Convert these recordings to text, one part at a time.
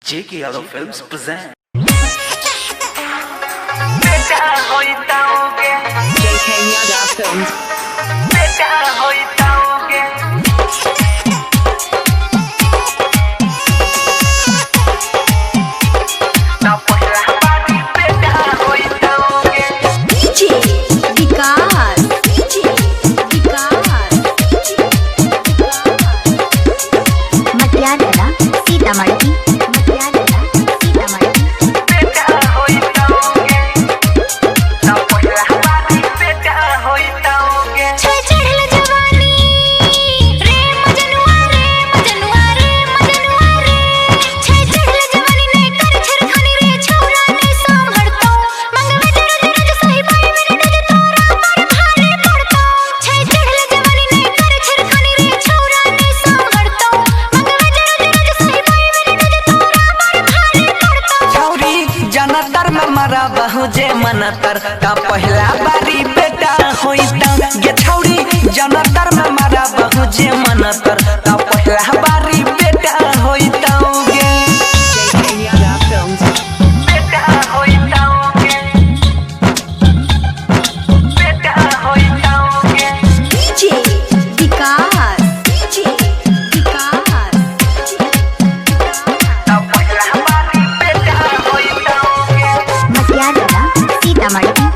J.K. Yadav Films present. J.K. Yadav Films. बहु जे मनतर का पहला बारी बेटा होइता गे छौरी जनतर में मारा बहु जे मनतर का पहला बारी बेटा होइता गे J.K. Yadav Films. बेटा होइता गे बेटा होइता गे DJ विकास का पहला बारी बेटा होइता गे मटियाला सीतामढ़ी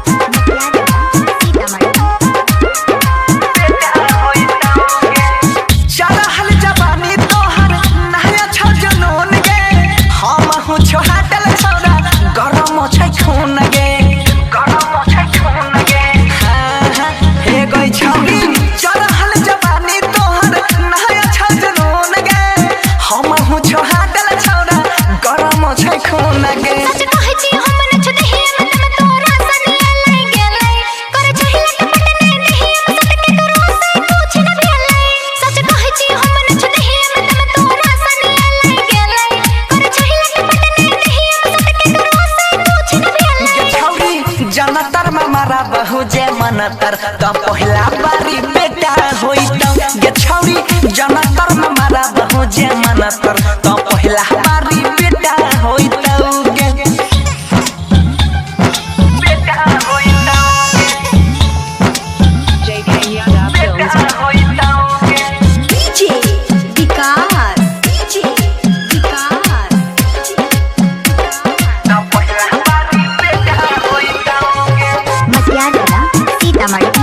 जनतर में मारा बहु जे मनतर तो पहला बारी बेटा होइता गे छौरी जनतर में मारा बहु जे मनतर तो पहला बारी बेटा होइता गे बेटा होइता J.K. Yadav Films. बेटा होइता गे DJ विकास तो पहला बारी बेटा होइता गे मटियाला सीतामढ़ी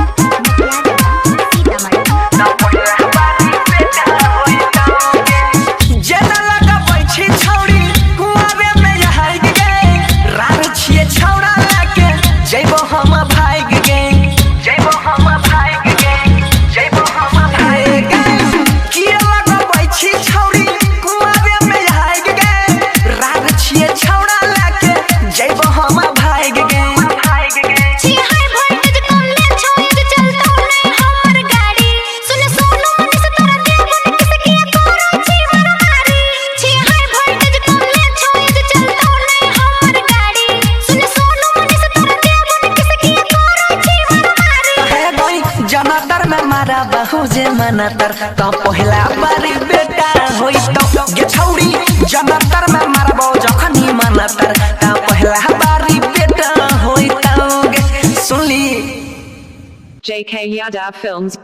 जनतर में मारा बहु जे मनतर तो पहला बारी बेटा होइता गे छौरी जनतर में मारा बहु जखनी मनतर तो पहला बारी बेटा होइता गे सुनली J.K. Yadav Films.